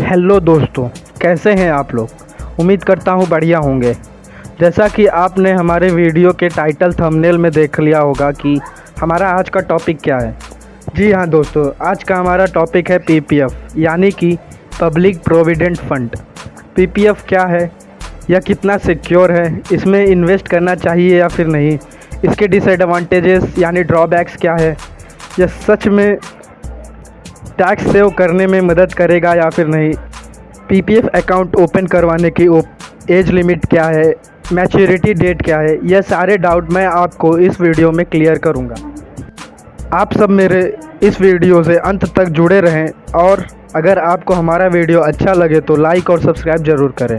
Hello दोस्तों, कैसे हैं आप लोग। उम्मीद करता हूँ बढ़िया होंगे। जैसा कि आपने हमारे वीडियो के टाइटल थंबनेल में देख लिया होगा कि हमारा आज का टॉपिक क्या है। जी हाँ दोस्तों, आज का हमारा टॉपिक है पीपीएफ यानी कि पब्लिक प्रोविडेंट फंड। पीपीएफ क्या है, यह कितना सिक्योर है, इसमें इन्वेस्ट करना चाहिए या फिर नहीं, इसके डिसएडवांटेजेस यानी ड्रॉबैक्स क्या है, यह सच में टैक्स सेव करने में मदद करेगा या फिर नहीं, पीपीएफ अकाउंट ओपन करवाने की एज लिमिट क्या है, मैच्योरिटी डेट क्या है, यह सारे डाउट मैं आपको इस वीडियो में क्लियर करूंगा। आप सब मेरे इस वीडियो से अंत तक जुड़े रहें और अगर आपको हमारा वीडियो अच्छा लगे तो लाइक और सब्सक्राइब ज़रूर करें।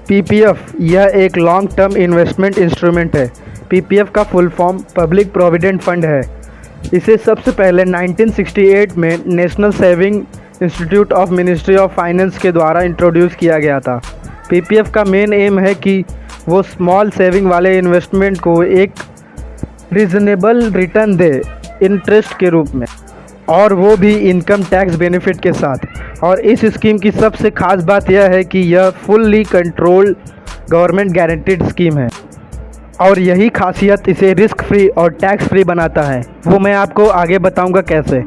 पीपीएफ यह एक लॉन्ग टर्म इन्वेस्टमेंट इंस्ट्रूमेंट है। पीपीएफ का full form public provident fund है। इसे सबसे पहले 1968 में national saving institute of ministry of finance के द्वारा इंट्रोड्यूस किया गया था। पीपीएफ का मेन एम है कि वो स्मॉल सेविंग वाले इन्वेस्टमेंट को एक रीजनेबल रिटर्न दे इंटरेस्ट के रूप में, और वो भी इनकम टैक्स बेनिफिट के साथ। और इस स्कीम की सबसे ख़ास बात यह है कि यह fully controlled government guaranteed scheme है, और यही खासियत इसे रिस्क फ्री और टैक्स फ्री बनाता है। वो मैं आपको आगे बताऊंगा कैसे।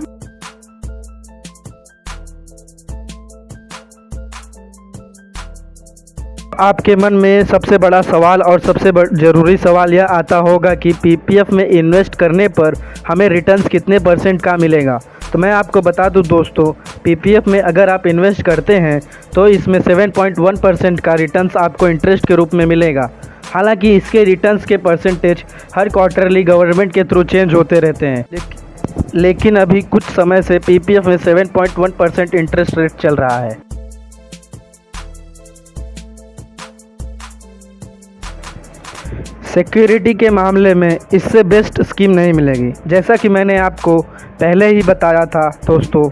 आपके मन में सबसे बड़ा सवाल और सबसे ज़रूरी सवाल यह आता होगा कि पीपीएफ में इन्वेस्ट करने पर हमें रिटर्न्स कितने % का मिलेगा। तो मैं आपको बता दूं दोस्तों, पीपीएफ में अगर आप इन्वेस्ट करते हैं तो इसमें 7.1% का रिटर्न्स आपको इंटरेस्ट के रूप में मिलेगा। हालांकि इसके रिटर्न्स के परसेंटेज हर क्वार्टरली गवर्नमेंट के थ्रू चेंज होते रहते हैं, लेकिन अभी कुछ समय से पीपीएफ में 7.1% इंटरेस्ट रेट चल रहा है। सिक्योरिटी के मामले में इससे बेस्ट स्कीम नहीं मिलेगी। जैसा कि मैंने आपको पहले ही बताया था दोस्तों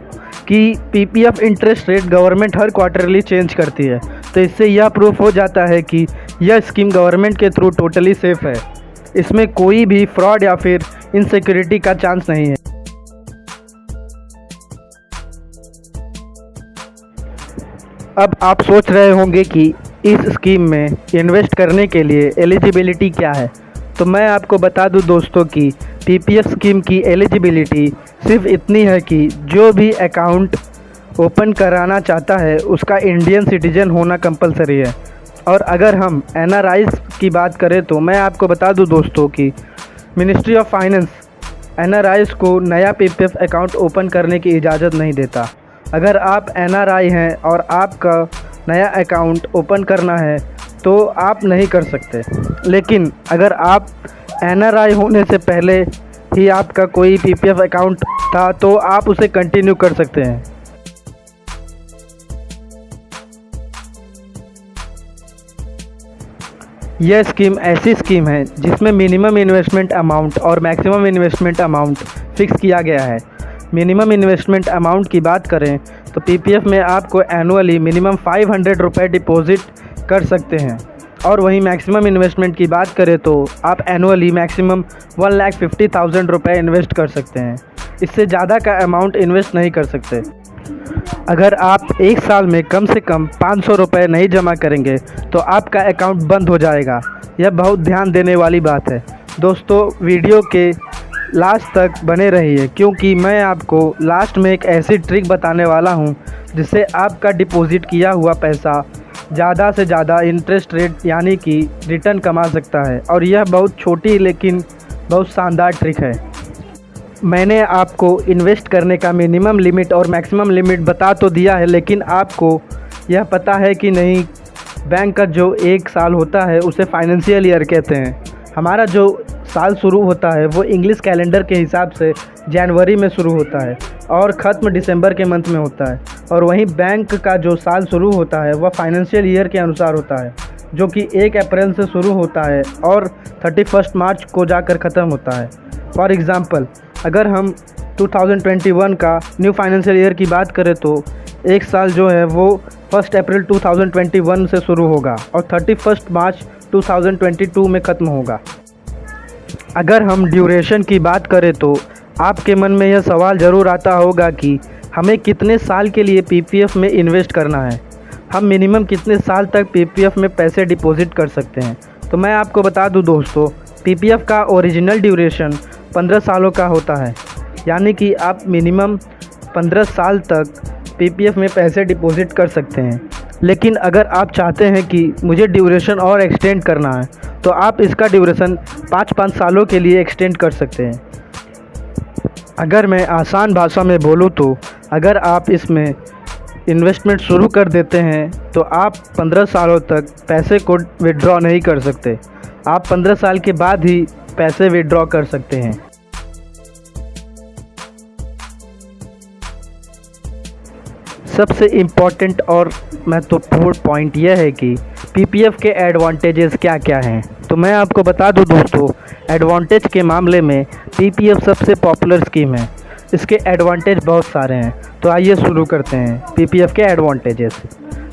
कि पीपीएफ इंटरेस्ट रेट गवर्नमेंट हर क्वार्टरली चेंज करती है, तो इससे यह प्रूफ हो जाता है कि यह स्कीम गवर्नमेंट के थ्रू टोटली सेफ है। इसमें कोई भी फ्रॉड या फिर इनसिक्योरिटी का चांस नहीं है। अब आप सोच रहे होंगे कि इस स्कीम में इन्वेस्ट करने के लिए एलिजिबिलिटी क्या है। तो मैं आपको बता दूं दोस्तों कि पीपीएफ स्कीम की एलिजिबिलिटी सिर्फ इतनी है कि जो भी अकाउंट ओपन कराना चाहता है उसका इंडियन सिटीजन होना कंपलसरी है। और अगर हम एनआरआईज़ की बात करें तो मैं आपको बता दूं दोस्तों कि मिनिस्ट्री ऑफ फाइनेंस एनआरआईज़ को नया पीपीएफ अकाउंट ओपन करने की इजाज़त नहीं देता। अगर आप एनआरआई हैं और आपका नया अकाउंट ओपन करना है तो आप नहीं कर सकते, लेकिन अगर आप एनआरआई होने से पहले ही आपका कोई पीपीएफ अकाउंट था तो आप उसे कंटिन्यू कर सकते हैं। यह स्कीम ऐसी स्कीम है जिसमें मिनिमम इन्वेस्टमेंट अमाउंट और मैक्सिमम इन्वेस्टमेंट अमाउंट फिक्स किया गया है। मिनिमम इन्वेस्टमेंट अमाउंट की बात करें तो पीपीएफ में आपको एनुअली मिनिमम 500 रुपये डिपॉजिट कर सकते हैं, और वहीं मैक्सिमम इन्वेस्टमेंट की बात करें तो आप एनुअली मैक्सिमम 1,50,000 रुपये इन्वेस्ट कर सकते हैं। इससे ज़्यादा का अमाउंट इन्वेस्ट नहीं कर सकते। अगर आप एक साल में कम से कम 500 रुपये नहीं जमा करेंगे तो आपका अकाउंट बंद हो जाएगा। यह बहुत ध्यान देने वाली बात है दोस्तों। वीडियो के लास्ट तक बने रहिए, क्योंकि मैं आपको लास्ट में एक ऐसी ट्रिक बताने वाला हूं जिससे आपका डिपॉजिट किया हुआ पैसा ज़्यादा से ज़्यादा इंटरेस्ट रेट यानी कि रिटर्न कमा सकता है। और यह बहुत छोटी लेकिन बहुत शानदार ट्रिक है। मैंने आपको इन्वेस्ट करने का मिनिमम लिमिट और मैक्सिमम लिमिट बता तो दिया है, लेकिन आपको यह पता है कि नहीं, बैंक का जो एक साल होता है उसे फाइनेंशियल ईयर कहते हैं। हमारा जो साल शुरू होता है वो इंग्लिश कैलेंडर के हिसाब से जनवरी में शुरू होता है और ख़त्म दिसंबर के मंथ में होता है। और वहीं बैंक का जो साल शुरू होता है वह फाइनेंशियल ईयर के अनुसार होता है, जो कि 1 अप्रैल से शुरू होता है और 31 मार्च को जाकर ख़त्म होता है। फॉर एग्ज़ाम्पल, अगर हम 2021 का न्यू फाइनेंशियल ईयर की बात करें तो एक साल जो है वो 1 अप्रैल 2021 से शुरू होगा और 31 मार्च 2022 में ख़त्म होगा। अगर हम ड्यूरेशन की बात करें तो आपके मन में यह सवाल ज़रूर आता होगा कि हमें कितने साल के लिए पीपीएफ में इन्वेस्ट करना है, हम मिनिमम कितने साल तक पीपीएफ में पैसे डिपॉजिट कर सकते हैं। तो मैं आपको बता दूं दोस्तों, पीपीएफ का ओरिजिनल ड्यूरेशन 15 सालों का होता है, यानी कि आप मिनिमम 15 साल तक पीपीएफ में पैसे डिपॉजिट कर सकते हैं। लेकिन अगर आप चाहते हैं कि मुझे ड्यूरेशन और एक्सटेंड करना है, तो आप इसका ड्यूरेशन 5-5 सालों के लिए एक्सटेंड कर सकते हैं। अगर मैं आसान भाषा में बोलूँ तो अगर आप इसमें इन्वेस्टमेंट शुरू कर देते हैं तो आप 15 सालों तक पैसे को विड्रॉ नहीं कर सकते। आप 15 साल के बाद ही पैसे विड्रॉ कर सकते हैं। सबसे इम्पॉर्टेंट और महत्वपूर्ण पॉइंट यह है कि पीपीएफ के एडवांटेजेस क्या क्या हैं। तो मैं आपको बता दूं दोस्तों, एडवांटेज के मामले में पीपीएफ सबसे पॉपुलर स्कीम है। इसके एडवांटेज बहुत सारे हैं, तो आइए शुरू करते हैं पीपीएफ के एडवांटेजेस।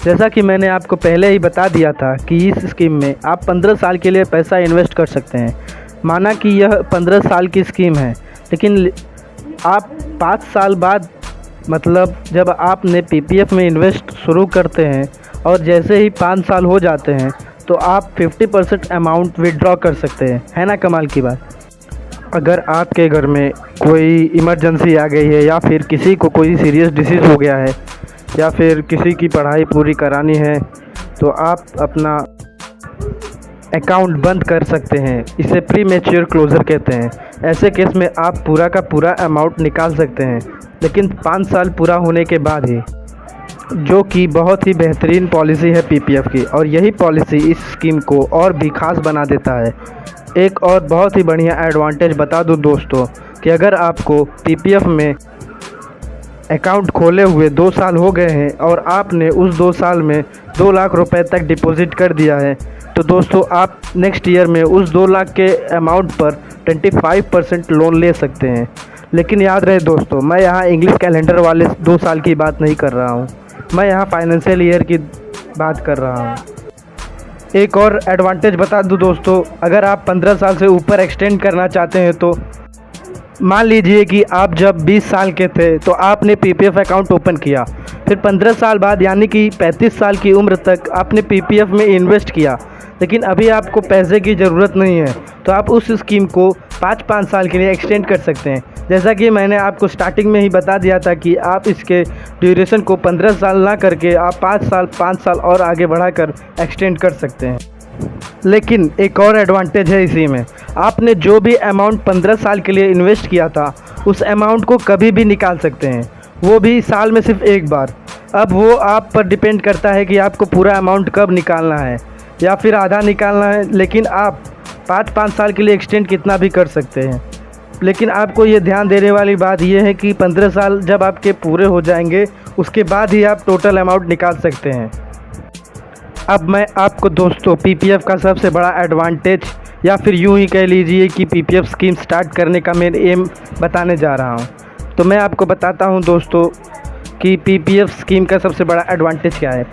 जैसा कि मैंने आपको पहले ही बता दिया था कि इस स्कीम में आप 15 साल के लिए पैसा इन्वेस्ट कर सकते हैं। माना कि यह 15 साल की स्कीम है, लेकिन आप 5 साल बाद, मतलब जब आपने पीपीएफ में इन्वेस्ट शुरू करते हैं और जैसे ही 5 साल हो जाते हैं तो आप 50% अमाउंट विड्रॉ कर सकते हैं। है ना कमाल की बात। अगर आपके घर में कोई इमरजेंसी आ गई है, या फिर किसी को कोई सीरियस डिसीज़ हो गया है, या फिर किसी की पढ़ाई पूरी करानी है, तो आप अपना अकाउंट बंद कर सकते हैं। इसे प्री मैच्योर क्लोज़र कहते हैं। ऐसे केस में आप पूरा का पूरा अमाउंट निकाल सकते हैं, लेकिन 5 साल पूरा होने के बाद ही, जो कि बहुत ही बेहतरीन पॉलिसी है पीपीएफ की। और यही पॉलिसी इस स्कीम को और भी ख़ास बना देता है। एक और बहुत ही बढ़िया एडवांटेज बता दूं दोस्तों, कि अगर आपको पीपीएफ में अकाउंट खोले हुए 2 साल हो गए हैं और आपने उस 2 साल में 2 लाख रुपए तक डिपॉजिट कर दिया है, तो दोस्तों आप नेक्स्ट ईयर में उस 2 लाख के अमाउंट पर 25% लोन ले सकते हैं। लेकिन याद रहे दोस्तों, मैं यहाँ इंग्लिश कैलेंडर वाले 2 साल की बात नहीं कर रहा हूँ, मैं यहाँ फाइनेंशियल ईयर की बात कर रहा हूँ। एक और एडवांटेज बता दूँ दोस्तों, अगर आप 15 साल से ऊपर एक्सटेंड करना चाहते हैं, तो मान लीजिए कि आप जब 20 साल के थे तो आपने पीपीएफ अकाउंट ओपन किया, फिर 15 साल बाद यानी कि 35 साल की उम्र तक आपने पीपीएफ में इन्वेस्ट किया, लेकिन अभी आपको पैसे की ज़रूरत नहीं है, तो आप उस स्कीम को 5-5 साल के लिए एक्सटेंड कर सकते हैं। जैसा कि मैंने आपको स्टार्टिंग में ही बता दिया था कि आप इसके ड्यूरेशन को 15 साल ना करके आप 5 साल और आगे बढ़ाकर एक्सटेंड कर सकते हैं। लेकिन एक और एडवांटेज है इसी में, आपने जो भी अमाउंट 15 साल के लिए इन्वेस्ट किया था, उस अमाउंट को कभी भी निकाल सकते हैं, वो भी साल में सिर्फ एक बार। अब वो आप पर डिपेंड करता है कि आपको पूरा अमाउंट कब निकालना है या फिर आधा निकालना है, लेकिन आप 5-5 साल के लिए एक्सटेंड कितना भी कर सकते हैं। लेकिन आपको ये ध्यान देने वाली बात यह है कि 15 साल जब आपके पूरे हो जाएंगे, उसके बाद ही आप टोटल अमाउंट निकाल सकते हैं। अब मैं आपको दोस्तों पीपीएफ का सबसे बड़ा एडवांटेज, या फिर यूं ही कह लीजिए कि पीपीएफ स्कीम स्टार्ट करने का मेन एम बताने जा रहा हूं। तो मैं आपको बताता हूं दोस्तों कि पीपीएफ स्कीम का सबसे बड़ा एडवांटेज क्या है।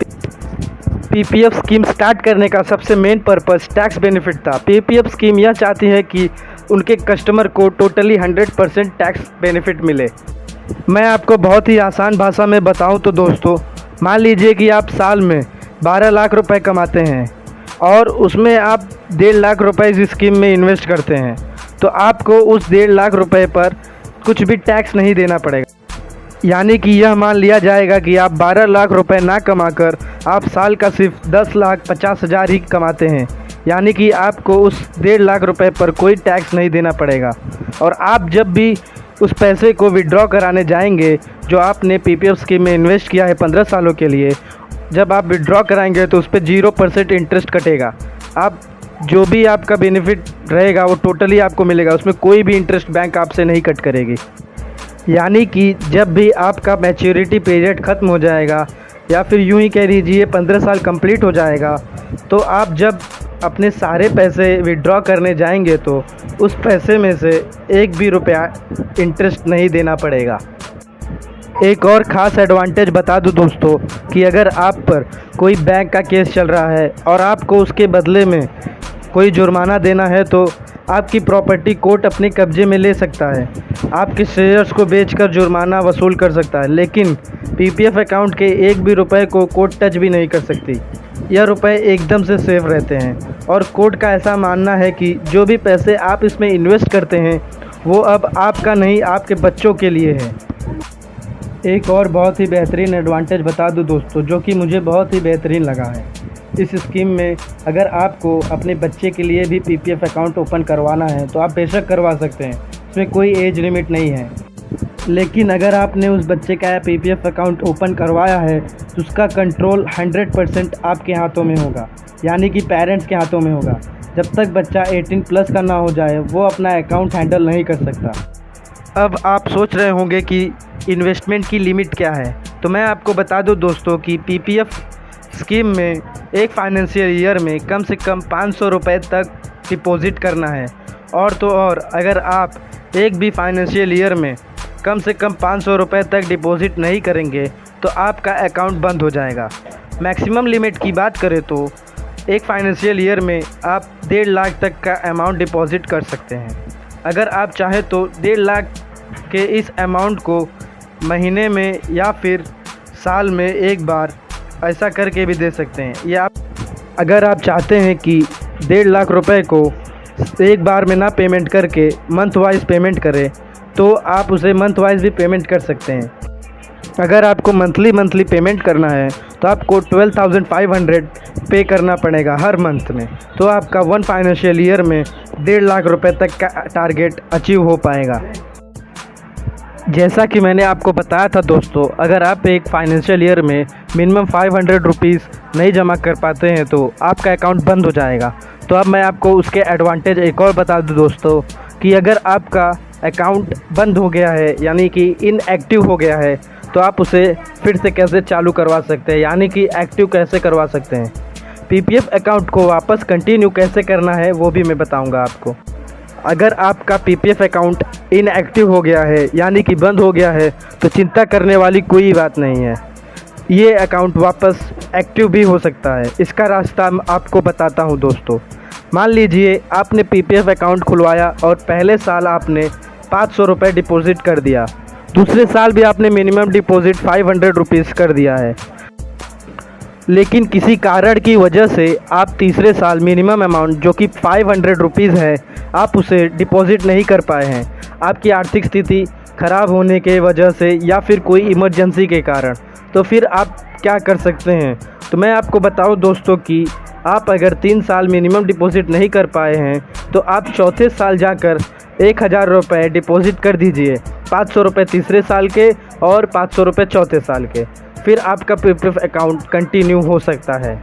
पीपीएफ स्कीम स्टार्ट करने का सबसे मेन पर्पस टैक्स बेनिफिट था। पीपीएफ स्कीम यह चाहती है कि उनके कस्टमर को टोटली 100% टैक्स बेनिफिट मिले। मैं आपको बहुत ही आसान भाषा में बताऊं तो दोस्तों, मान लीजिए कि आप साल में 12 लाख रुपए कमाते हैं और उसमें आप 1.5 लाख रुपए इस स्कीम में इन्वेस्ट करते हैं, तो आपको उस 1.5 लाख रुपए पर कुछ भी टैक्स नहीं देना पड़ेगा। यानी कि यह मान लिया जाएगा कि आप 12 लाख रुपए ना कमाकर आप साल का सिर्फ 10,50,000 ही कमाते हैं, यानी कि आपको उस 1.5 लाख रुपए पर कोई टैक्स नहीं देना पड़ेगा। और आप जब भी उस पैसे को विड्रॉ कराने जाएंगे जो आपने पीपीएफ स्कीम में इन्वेस्ट किया है 15 सालों के लिए, जब आप विड्रॉ कराएंगे तो उस पर 0% इंटरेस्ट कटेगा। आप जो भी आपका बेनिफिट रहेगा वो टोटली आपको मिलेगा, उसमें कोई भी इंटरेस्ट बैंक आपसे नहीं कट करेगी। यानी कि जब भी आपका मैच्योरिटी पीरियड ख़त्म हो जाएगा, या फिर यूं ही कह लीजिए 15 साल कंप्लीट हो जाएगा, तो आप जब अपने सारे पैसे विड्रॉ करने जाएंगे तो उस पैसे में से एक भी रुपया इंटरेस्ट नहीं देना पड़ेगा। एक और ख़ास एडवांटेज बता दूं दोस्तों कि अगर आप पर कोई बैंक का केस चल रहा है और आपको उसके बदले में कोई जुर्माना देना है, तो आपकी प्रॉपर्टी कोर्ट अपने कब्जे में ले सकता है, आपके शेयर्स को बेचकर जुर्माना वसूल कर सकता है, लेकिन पीपीएफ अकाउंट के एक भी रुपए को कोर्ट टच भी नहीं कर सकती। यह रुपए एकदम से सेफ रहते हैं और कोर्ट का ऐसा मानना है कि जो भी पैसे आप इसमें इन्वेस्ट करते हैं वो अब आपका नहीं, आपके बच्चों के लिए है। एक और बहुत ही बेहतरीन एडवांटेज बता दूं दोस्तों, जो कि मुझे बहुत ही बेहतरीन लगा है। इस स्कीम में अगर आपको अपने बच्चे के लिए भी पीपीएफ अकाउंट ओपन करवाना है तो आप बेशक करवा सकते हैं, इसमें कोई एज लिमिट नहीं है। लेकिन अगर आपने उस बच्चे का पीपीएफ अकाउंट ओपन करवाया है तो उसका कंट्रोल 100% आपके हाथों में होगा, यानी कि पेरेंट्स के हाथों में होगा। जब तक बच्चा 18 प्लस का ना हो जाए वो अपना अकाउंट हैंडल नहीं कर सकता। अब आप सोच रहे होंगे कि इन्वेस्टमेंट की लिमिट क्या है, तो मैं आपको बता दूं दोस्तों कि पीपीएफ स्कीम में एक फाइनेंशियल ईयर में कम से कम 500 रुपये तक डिपॉज़िट करना है। और तो और अगर आप एक भी फाइनेंशियल ईयर में कम से कम 500 रुपये तक डिपॉज़िट नहीं करेंगे तो आपका अकाउंट बंद हो जाएगा। मैक्सिमम लिमिट की बात करें तो एक फाइनेंशियल ईयर में आप 1.5 लाख तक का अमाउंट डिपॉज़िट कर सकते हैं। अगर आप चाहें तो 1.5 लाख के इस अमाउंट को महीने में या फिर साल में एक बार ऐसा करके भी दे सकते हैं, या अगर आप चाहते हैं कि 1.5 लाख रुपए को एक बार में ना पेमेंट करके मंथ वाइज पेमेंट करें तो आप उसे मंथ वाइज भी पेमेंट कर सकते हैं। अगर आपको मंथली पेमेंट करना है तो आपको 12,500 पे करना पड़ेगा हर मंथ में, तो आपका 1 फाइनेंशियल ईयर में 1.5 लाख रुपए तक का टारगेट अचीव हो पाएगा। जैसा कि मैंने आपको बताया था दोस्तों, अगर आप एक फाइनेंशियल ईयर में मिनिमम 500 रुपीज़ नहीं जमा कर पाते हैं तो आपका अकाउंट बंद हो जाएगा। तो अब मैं आपको उसके एडवांटेज एक और बता दूं दोस्तों कि अगर आपका अकाउंट बंद हो गया है यानी कि इनएक्टिव हो गया है तो आप उसे फिर से कैसे चालू करवा सकते हैं, यानी कि एक्टिव कैसे करवा सकते हैं। पीपीएफ अकाउंट को वापस कंटिन्यू कैसे करना है वो भी मैं बताऊंगा आपको। अगर आपका पीपीएफ अकाउंट इनएक्टिव हो गया है यानी कि बंद हो गया है तो चिंता करने वाली कोई बात नहीं है, ये अकाउंट वापस एक्टिव भी हो सकता है। इसका रास्ता आपको बताता हूँ दोस्तों। मान लीजिए आपने पीपीएफ अकाउंट खुलवाया और पहले साल आपने 500 रुपये डिपॉज़िट कर दिया, दूसरे साल भी आपने मिनिमम डिपॉज़िट 500 रुपीज़ कर दिया है, लेकिन किसी कारण की वजह से आप तीसरे साल मिनिमम अमाउंट जो कि 500 रुपीज़ है आप उसे डिपॉज़िट नहीं कर पाए हैं, आपकी आर्थिक स्थिति ख़राब होने के वजह से या फिर कोई इमरजेंसी के कारण, तो फिर आप क्या कर सकते हैं। तो मैं आपको बताऊं दोस्तों कि आप अगर 3 साल मिनिमम डिपॉज़िट नहीं कर पाए हैं तो आप चौथे साल जाकर 1,000 रुपये डिपॉज़िट कर दीजिए, 500 रुपये तीसरे साल के और 500 रुपये चौथे साल के, फिर आपका पीपीएफ अकाउंट कंटिन्यू हो सकता है।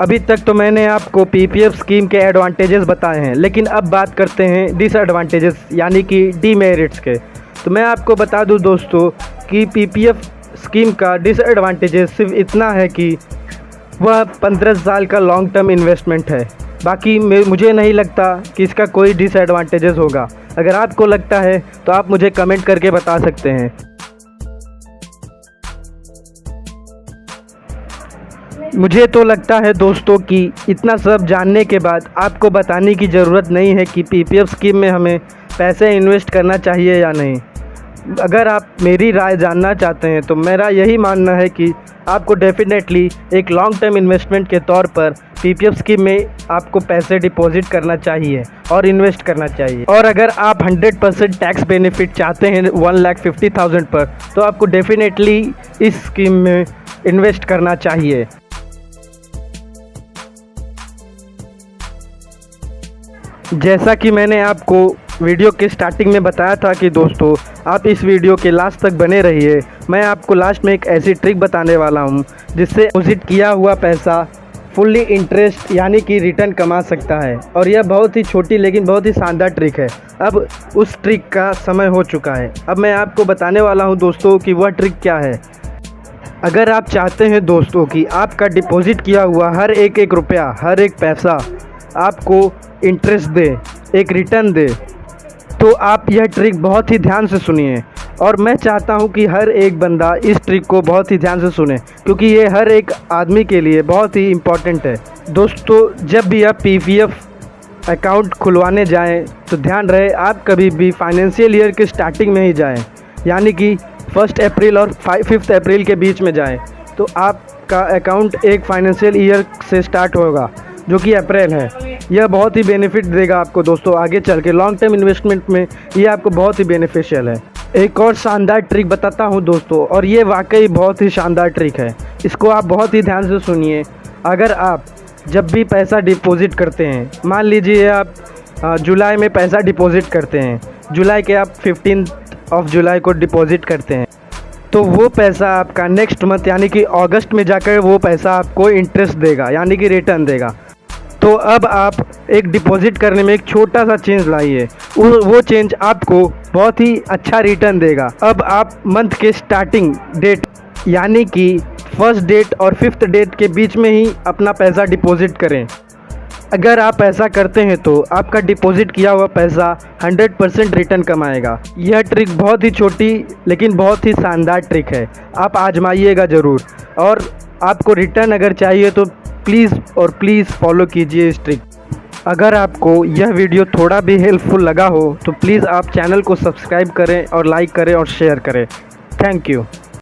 अभी तक तो मैंने आपको पीपीएफ स्कीम के एडवांटेजेस बताए हैं, लेकिन अब बात करते हैं डिसएडवांटेजेस यानी कि डीमेरिट्स के। तो मैं आपको बता दूं दोस्तों कि पीपीएफ स्कीम का डिसएडवांटेजेस सिर्फ इतना है कि वह 15 साल का लॉन्ग टर्म इन्वेस्टमेंट है। बाकी मुझे नहीं लगता कि इसका कोई डिसएडवांटेजेस होगा। अगर आपको लगता है तो आप मुझे कमेंट करके बता सकते हैं। मुझे तो लगता है दोस्तों कि इतना सब जानने के बाद आपको बताने की ज़रूरत नहीं है कि पीपीएफ स्कीम में हमें पैसे इन्वेस्ट करना चाहिए या नहीं। अगर आप मेरी राय जानना चाहते हैं तो मेरा यही मानना है कि आपको डेफिनेटली एक लॉन्ग टर्म इन्वेस्टमेंट के तौर पर पीपीएफ स्कीम में आपको पैसे डिपॉजिट करना चाहिए और इन्वेस्ट करना चाहिए। और अगर आप 100% टैक्स बेनिफिट चाहते हैं 1,50,000 पर तो आपको डेफिनेटली इस स्कीम में इन्वेस्ट करना चाहिए। जैसा कि मैंने आपको वीडियो के स्टार्टिंग में बताया था कि दोस्तों आप इस वीडियो के लास्ट तक बने रहिए। मैं आपको लास्ट में एक ऐसी ट्रिक बताने वाला हूं जिससे डिपॉजिट किया हुआ पैसा फुल्ली इंटरेस्ट यानी कि रिटर्न कमा सकता है, और यह बहुत ही छोटी लेकिन बहुत ही शानदार ट्रिक है। अब उस ट्रिक का समय हो चुका है। अब मैं आपको बताने वाला हूं दोस्तों कि वह ट्रिक क्या है। अगर आप चाहते हैं दोस्तों कि आपका डिपॉजिट किया हुआ हर एक रुपया, हर एक पैसा आपको इंटरेस्ट दे, एक रिटर्न दे, तो आप यह ट्रिक बहुत ही ध्यान से सुनिए। और मैं चाहता हूं कि हर एक बंदा इस ट्रिक को बहुत ही ध्यान से सुने, क्योंकि ये हर एक आदमी के लिए बहुत ही इम्पॉर्टेंट है। दोस्तों, जब भी आप पीपीएफ अकाउंट खुलवाने जाएं तो ध्यान रहे आप कभी भी फाइनेंशियल ईयर के स्टार्टिंग में ही जाएं, यानी कि 1 अप्रैल और 5 अप्रैल के बीच में जाएं, तो आपका अकाउंट एक फाइनेंशियल ईयर से स्टार्ट होगा जो कि अप्रैल है। यह बहुत ही बेनिफिट देगा आपको दोस्तों, आगे चल के लॉन्ग टर्म इन्वेस्टमेंट में ये आपको बहुत ही बेनिफिशियल है। एक और शानदार ट्रिक बताता हूं दोस्तों, और ये वाकई बहुत ही शानदार ट्रिक है, इसको आप बहुत ही ध्यान से सुनिए। अगर आप जब भी पैसा डिपॉजिट करते हैं, मान लीजिए आप जुलाई में पैसा डिपॉजिट करते हैं, जुलाई के आप 15 जुलाई को डिपॉजिट करते हैं, तो वो पैसा आपका नेक्स्ट मंथ यानी कि अगस्त में जाकर वो पैसा आपको इंटरेस्ट देगा, यानी कि रिटर्न देगा। तो अब आप एक डिपॉजिट करने में एक छोटा सा चेंज लाइए, वो चेंज आपको बहुत ही अच्छा रिटर्न देगा। अब आप मंथ के स्टार्टिंग डेट यानी कि 1 डेट और 5 डेट के बीच में ही अपना पैसा डिपॉजिट करें। अगर आप ऐसा करते हैं तो आपका डिपॉजिट किया हुआ पैसा 100% रिटर्न कमाएगा। यह ट्रिक बहुत ही छोटी लेकिन बहुत ही शानदार ट्रिक है, आप आजमाइएगा ज़रूर। और आपको रिटर्न अगर चाहिए तो प्लीज़ फॉलो कीजिए इस ट्रिक। अगर आपको यह वीडियो थोड़ा भी हेल्पफुल लगा हो तो प्लीज़ आप चैनल को सब्सक्राइब करें और लाइक करें और शेयर करें। Thank you.